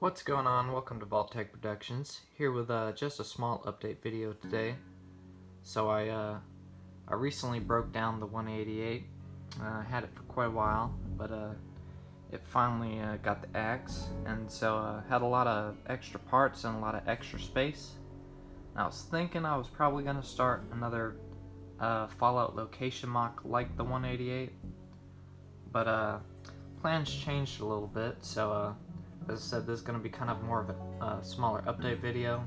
What's going on? Welcome to Vault-Tec Productions, here with just a small update video today. So I recently broke down the 188. I had it for quite a while, but it finally got the axe, and so had a lot of extra parts and a lot of extra space. And I was thinking I was probably going to start another Fallout location mock like the 188, but plans changed a little bit, so as I said, this is going to be kind of more of a smaller update video.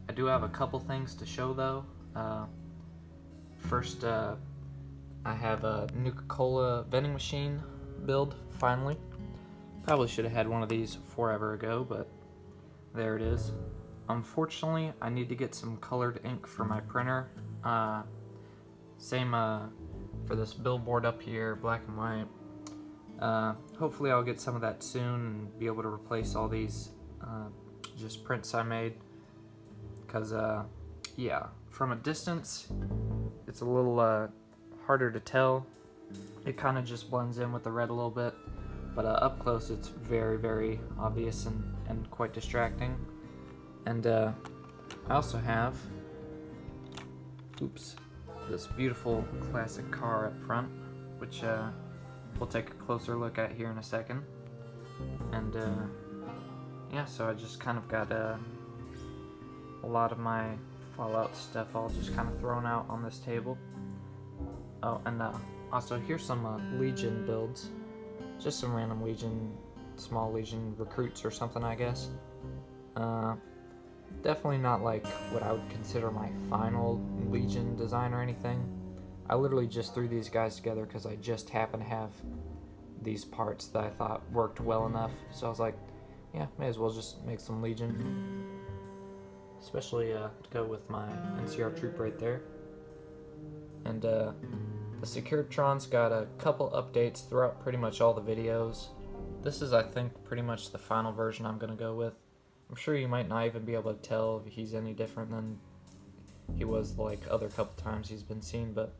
I do have a couple things to show though. First, I have a Nuka vending machine build, finally. Probably should have had one of these forever ago, but there it is. Unfortunately, I need to get some colored ink for my printer. Same for this billboard up here, black and white. Hopefully I'll get some of that soon and be able to replace all these just prints I made, because yeah, from a distance it's a little harder to tell. It kind of just blends in with the red a little bit, but up close it's very obvious and quite distracting. And I also have this beautiful classic car up front, which we'll take a closer look at here in a second. And yeah, so I just kind of got a lot of my Fallout stuff all just kind of thrown out on this table. Oh, and also here's some Legion builds, just some random Legion, small Legion recruits or something, I guess. Definitely not like what I would consider my final Legion design or anything. I literally just threw these guys together because I just happened to have these parts that I thought worked well enough. So I was like, yeah, may as well just make some Legion. Especially to go with my NCR troop right there. And the Securitron's got a couple updates throughout pretty much all the videos. This is, I think, pretty much the final version I'm going to go with. I'm sure you might not even be able to tell if he's any different than he was like other couple times he's been seen, but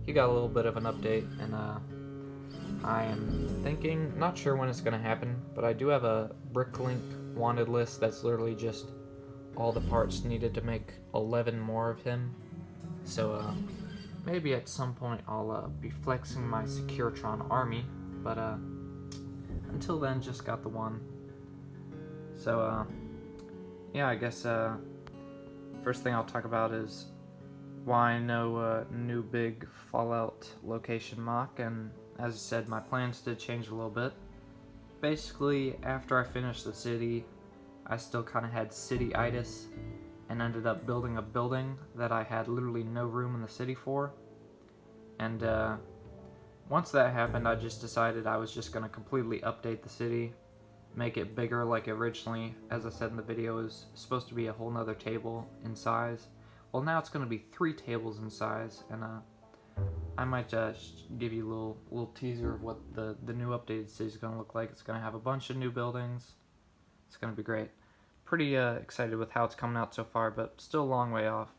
he got a little bit of an update, and I am thinking, not sure when it's going to happen, but I do have a Bricklink wanted list that's literally just all the parts needed to make 11 more of him. So maybe at some point I'll be flexing my Securitron army, but until then just got the one. So yeah, I guess first thing I'll talk about is why no new big Fallout location mock. And as I said, my plans did change a little bit. Basically, after I finished the city, I still kind of had city-itis and ended up building a building that I had literally no room in the city for. And once that happened, I just decided I was just going to completely update the city, make it bigger like originally, as I said in the video, is supposed to be a whole nother table in size. Well, now it's going to be 3 tables in size, and I might just give you a little teaser of what the new updated city is going to look like. It's going to have a bunch of new buildings. It's going to be great. Pretty excited with how it's coming out so far, but still a long way off.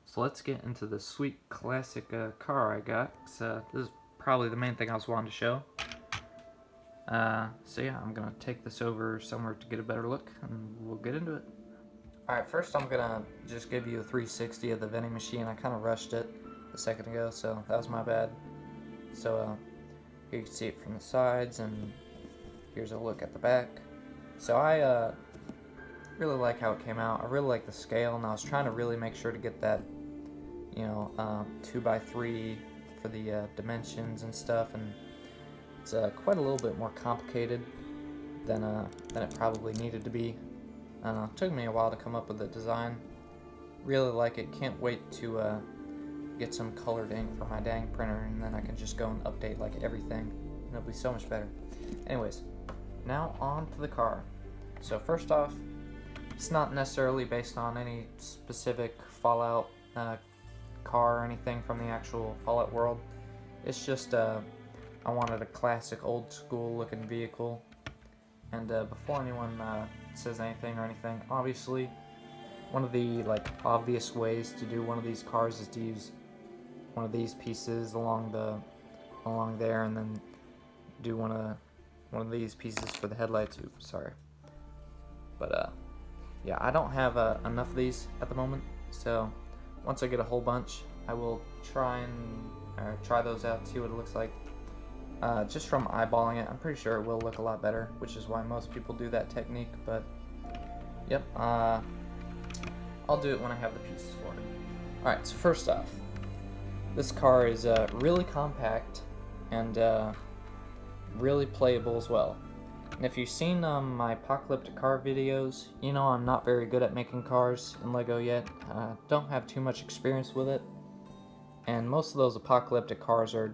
So let's get into the sweet classic car I got. This is probably the main thing I was wanting to show. So yeah, I'm going to take this over somewhere to get a better look, and we'll get into it. Alright, first I'm going to just give you a 360 of the vending machine. I kind of rushed it a second ago, so that was my bad. So here you can see it from the sides, and here's a look at the back. So I really like how it came out. I really like the scale, and I was trying to really make sure to get that, 2x3 for the dimensions and stuff, and it's quite a little bit more complicated than it probably needed to be. It took me a while to come up with the design. Really like it. Can't wait to get some colored ink for my dang printer, and then I can just go and update like everything, and it'll be so much better. Anyways, now on to the car. So first off, it's not necessarily based on any specific Fallout car or anything from the actual Fallout world. It's just I wanted a classic old school looking vehicle. And before anyone says anything or anything, obviously one of the obvious ways to do one of these cars is to use one of these pieces along there, and then do one of these pieces for the headlights. Oops, sorry. But yeah, I don't have enough of these at the moment, so once I get a whole bunch, I will try those out, see what it looks like. Just from eyeballing it, I'm pretty sure it will look a lot better, which is why most people do that technique. But yep, I'll do it when I have the pieces for it. Alright, so first off, this car is really compact and really playable as well. And if you've seen my apocalyptic car videos, you know I'm not very good at making cars in LEGO yet. Don't have too much experience with it. And most of those apocalyptic cars are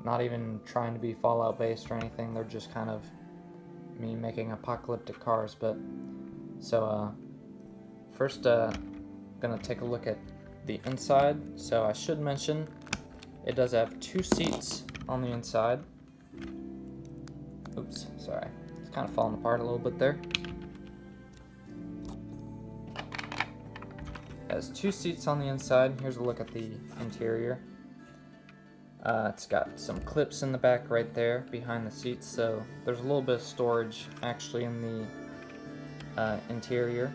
not even trying to be Fallout based or anything. They're just kind of me making apocalyptic cars. But so first gonna take a look at the inside. So I should mention it does have 2 seats on the inside. Oops, sorry. It's kind of falling apart a little bit there. It has 2 seats on the inside. Here's a look at the interior. It's got some clips in the back right there behind the seats, so there's a little bit of storage actually in the interior.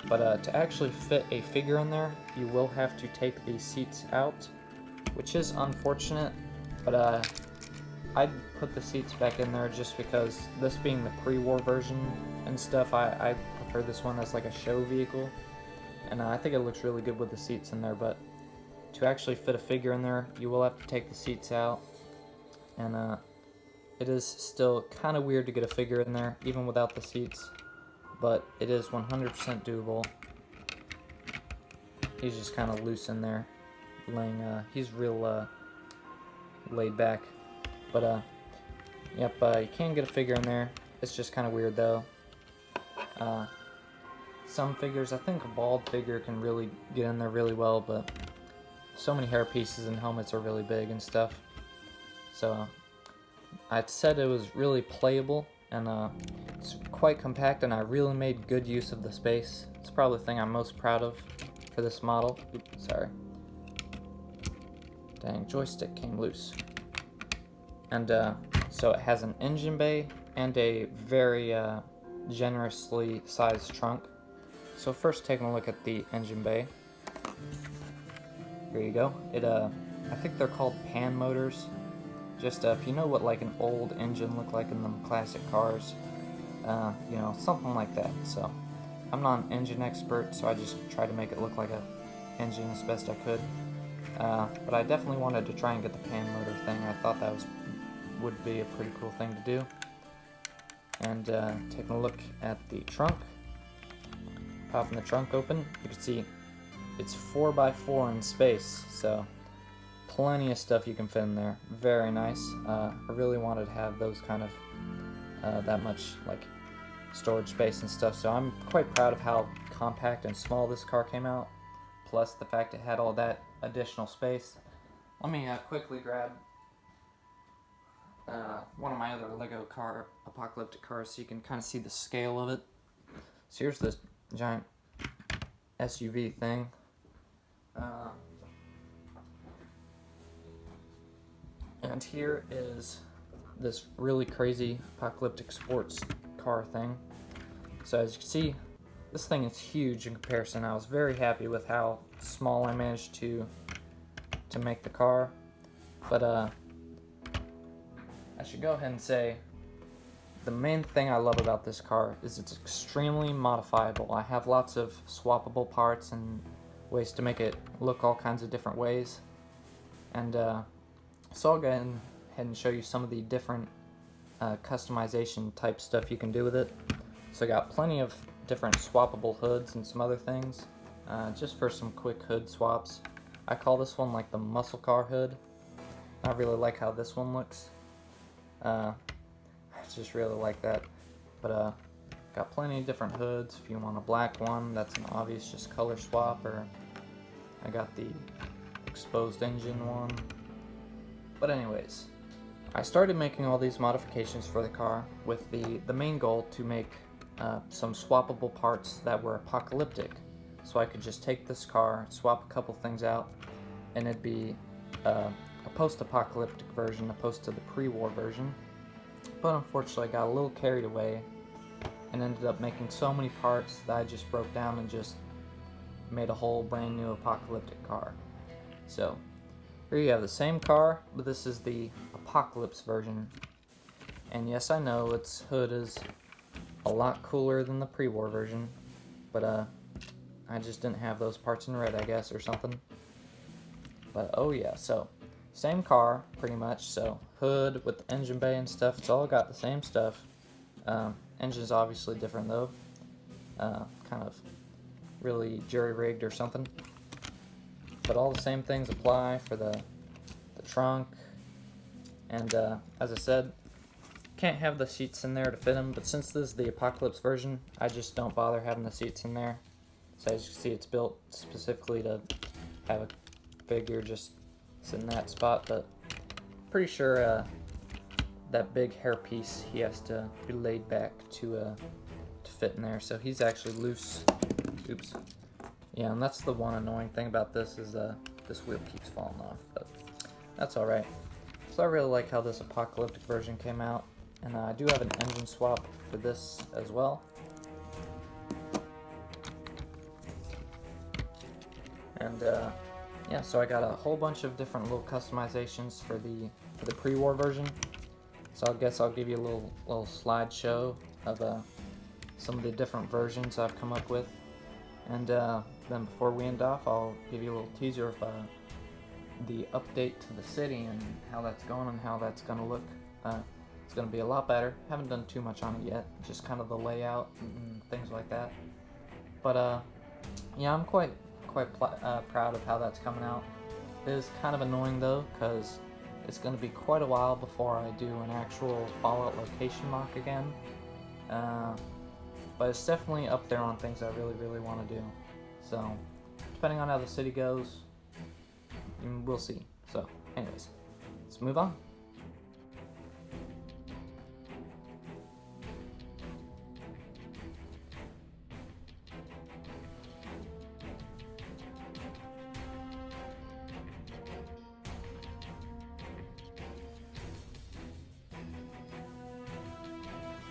But to actually fit a figure in there, you will have to take the seats out, which is unfortunate. But I'd put the seats back in there just because this being the pre-war version and stuff, I prefer this one as like a show vehicle. And I think it looks really good with the seats in there, but to actually fit a figure in there, you will have to take the seats out. And it is still kind of weird to get a figure in there, even without the seats. But it is 100% doable. He's just kind of loose in there, laying. He's real laid back. But yep, you can get a figure in there. It's just kind of weird though. Some figures, I think a bald figure can really get in there really well, but so many hair pieces and helmets are really big and stuff. So I said it was really playable, and it's quite compact, and I really made good use of the space. It's probably the thing I'm most proud of for this model. Oops, sorry. Dang, joystick came loose. And so it has an engine bay and a very generously sized trunk. So first, taking a look at the engine bay. There you go. I think they're called pan motors. Just if you know what like an old engine looked like in them classic cars, you know, something like that. So I'm not an engine expert, so I just tried to make it look like a engine as best I could. But I definitely wanted to try and get the pan motor thing. I thought that would be a pretty cool thing to do. And taking a look at the trunk, popping the trunk open, you can see it's 4x4 in space, so plenty of stuff you can fit in there. Very nice. I really wanted to have those kind of that much like storage space and stuff, so I'm quite proud of how compact and small this car came out, plus the fact it had all that additional space. Let me quickly grab one of my other LEGO apocalyptic cars so you can kind of see the scale of it. So here's this giant SUV thing. And here is this really crazy apocalyptic sports car thing. So as you can see, this thing is huge in comparison. I was very happy with how small I managed to make the car. But I should go ahead and say the main thing I love about this car is it's extremely modifiable. I have lots of swappable parts and ways to make it look all kinds of different ways. And so I'll go ahead and show you some of the different customization type stuff you can do with it. So I got plenty of different swappable hoods and some other things, just for some quick hood swaps. I call this one like the muscle car hood. I really like how this one looks. I just really like that. But got plenty of different hoods. If you want a black one, that's an obvious just color swap. Or I got the exposed engine one. But anyways, I started making all these modifications for the car with the main goal to make some swappable parts that were apocalyptic. So I could just take this car, swap a couple things out, and it'd be a post-apocalyptic version opposed to the pre-war version. But unfortunately I got a little carried away and ended up making so many parts that I just broke down and just made a whole brand new apocalyptic car. So here you have the same car, but this is the Apocalypse version. And yes, I know its hood is a lot cooler than the pre-war version, but I just didn't have those parts in red, I guess, or something. But oh yeah, so same car pretty much. So hood with the engine bay and stuff, it's all got the same stuff. Engine's obviously different though, kind of really jury-rigged or something. But all the same things apply for the trunk. And as I said, can't have the seats in there to fit them, but since this is the Apocalypse version, I just don't bother having the seats in there. So as you can see, it's built specifically to have a figure just sit in that spot, but pretty sure that big hairpiece, he has to be laid back to fit in there, so he's actually loose. Oops. Yeah, and that's the one annoying thing about this is this wheel keeps falling off, but that's alright. So I really like how this apocalyptic version came out, and I do have an engine swap for this as well. And yeah, so I got a whole bunch of different little customizations for the pre-war version. So I guess I'll give you a little slideshow of some of the different versions I've come up with. And then before we end off, I'll give you a little teaser of the update to the city and how that's going and how that's going to look. It's going to be a lot better. Haven't done too much on it yet, just kind of the layout and things like that. But yeah, I'm quite proud of how that's coming out. It is kind of annoying though, because it's going to be quite a while before I do an actual Fallout location mock again. But it's definitely up there on things I really want to do. So, depending on how the city goes, we'll see. So, anyways, let's move on.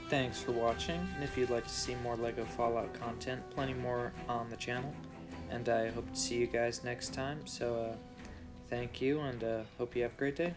Thanks for watching, and if you'd like to see more LEGO Fallout content, plenty more on the channel, and I hope to see you guys next time, so thank you, and hope you have a great day.